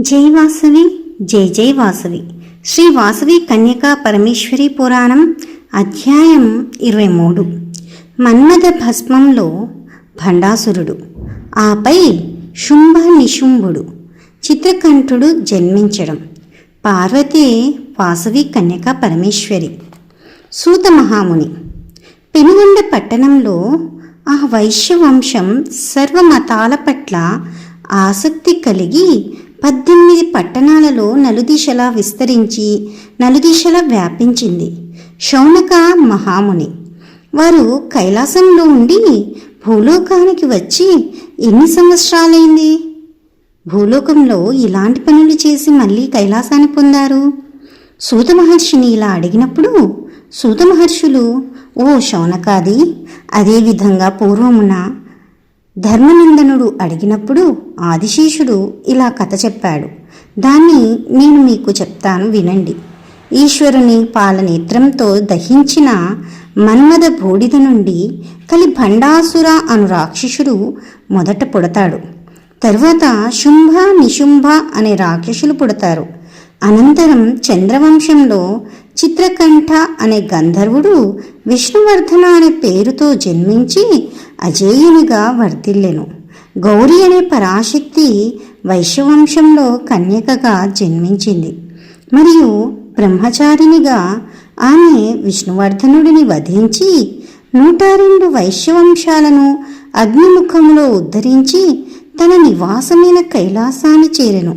జై వాసవి జై జై వాసవి. శ్రీ వాసవి కన్యకా పరమేశ్వరి పురాణం అధ్యాయం 23. మన్మథ భస్మంలో భండాసురుడు, ఆపై శుంభ నిశుంభుడు, చిత్రకంఠుడు జన్మించడం. పార్వతే వాసవి కన్యకా పరమేశ్వరి. సూత మహాముని. పెనుగొండ పట్టణంలో ఆ వైశ్యవంశం సర్వమతాల పట్ల ఆసక్తి కలిగి 18 పట్టణాలలో నలుదిశలా విస్తరించి నలుదిశలా వ్యాపించింది. శౌనక మహాముని వారు కైలాసంలో ఉండి భూలోకానికి వచ్చి ఎన్ని సంవత్సరాలైంది? భూలోకంలో ఇలాంటి పనులు చేసి మళ్ళీ కైలాసాన్ని పొందారు. సూత మహర్షిని ఇలా అడిగినప్పుడు సూత మహర్షులు, ఓ శౌనకాది, అదేవిధంగా పూర్వమున ధర్మనందనుడు అడిగినప్పుడు ఆదిశేషుడు ఇలా కథ చెప్పాడు. దాన్ని నేను మీకు చెప్తాను, వినండి. ఈశ్వరుని పాలనేత్రంతో దహించిన మన్మథ బూడిద నుండి కలి భండాసుర అను రాక్షసుడు మొదట పుడతాడు. తరువాత శుంభ నిశుంభ అనే రాక్షసులు పుడతారు. అనంతరం చంద్రవంశంలో చిత్రకంఠ అనే గంధర్వుడు విష్ణువర్ధన అనే పేరుతో జన్మించి అజేయునిగా వర్ధిల్లెను. గౌరి అనే పరాశక్తి వైశ్యవంశంలో కన్యకగా జన్మించింది. మరియు బ్రహ్మచారినిగా ఆమె విష్ణువర్ధనుడిని వధించి 102 వైశ్యవంశాలను అగ్నిముఖంలో ఉద్ధరించి తన నివాసమైన కైలాసాన్ని చేరెను.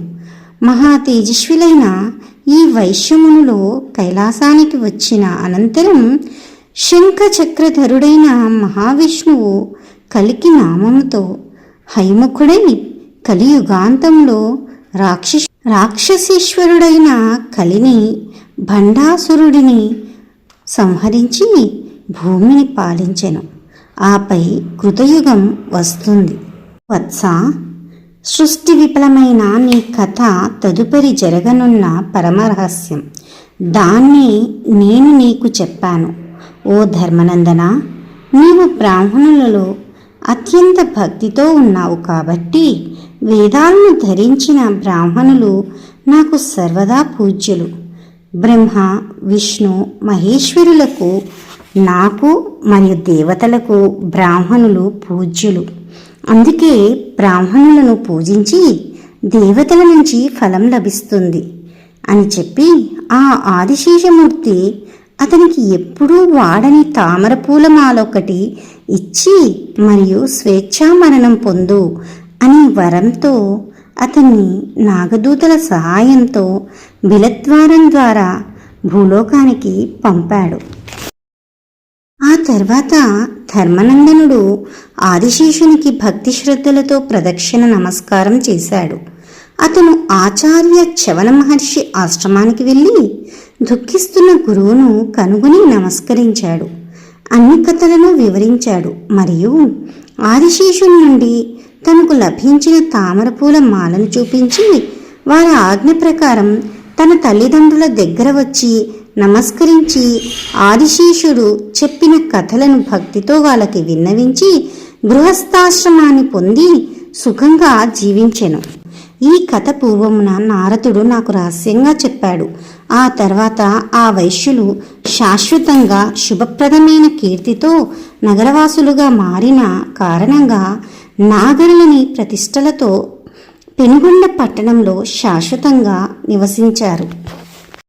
మహా తేజస్విలైన ఈ వైశ్యమునులో కైలాసానికి వచ్చిన అనంతరం శంఖచక్రధరుడైన మహావిష్ణువు కలికి నామముతో హైముఖుడై కలియుగాంతంలో రాక్షసీశ్వరుడైన కలిని భండాసురుడిని సంహరించి భూమిని పాలించెను. ఆపై కృతయుగం వస్తుంది. వత్స, సృష్టి విఫలమైన నీ కథ తదుపరి జరగనున్న పరమరహస్యం. దాన్ని నేను నీకు చెప్పాను. ఓ ధర్మనందన, నీవు బ్రాహ్మణులలో అత్యంత భక్తితో ఉన్నావు కాబట్టి వేదాలను ధరించిన బ్రాహ్మణులు నాకు సర్వదా పూజ్యులు. బ్రహ్మ, విష్ణు, మహేశ్వరులకు, నాకు మరియు దేవతలకు బ్రాహ్మణులు పూజ్యులు. అందుకే బ్రాహ్మణులను పూజించి దేవతల నుంచి ఫలం లభిస్తుంది అని చెప్పి ఆ ఆదిశేషమూర్తి అతనికి ఎప్పుడూ వాడని తామరపూల మాలొకటి ఇచ్చి మరియు స్వేచ్ఛామరణం పొందు అని వరంతో అతన్ని నాగదూతల సహాయంతో బిలద్వారం ద్వారా భూలోకానికి పంపాడు. ఆ తర్వాత ధర్మనందనుడు ఆదిశేషునికి భక్తి శ్రద్ధలతో ప్రదక్షిణ నమస్కారం చేశాడు. అతను ఆచార్య చవన మహర్షి ఆశ్రమానికి వెళ్ళి దుఃఖిస్తున్న గురువును కనుగొని నమస్కరించాడు. అన్ని కథలను వివరించాడు మరియు ఆదిశేషుని నుండి తనకు లభించిన తామరపూల మాలను చూపించి వారి ఆజ్ఞ ప్రకారం తన తల్లిదండ్రుల దగ్గర వచ్చి నమస్కరించి ఆదిశేషుడు చెప్పిన కథలను భక్తితో వాళ్ళకి విన్నవించి గృహస్థాశ్రమాన్ని పొంది సుఖంగా జీవించెను. ఈ కథ పూర్వమున నారదుడు నాకు రహస్యంగా చెప్పాడు. ఆ తర్వాత ఆ వైశ్యులు శాశ్వతంగా శుభప్రదమైన కీర్తితో నగరవాసులుగా మారిన కారణంగా నాగరులని ప్రతిష్టలతో పెనుగొండ పట్టణంలో శాశ్వతంగా నివసించారు.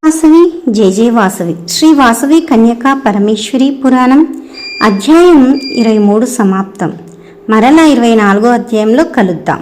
వాసవి జై జై వాసవి. శ్రీ వాసవి కన్యకా పరమేశ్వరి పురాణం అధ్యాయం 23 సమాప్తం. మరలా 24వ అధ్యాయంలో కలుద్దాం.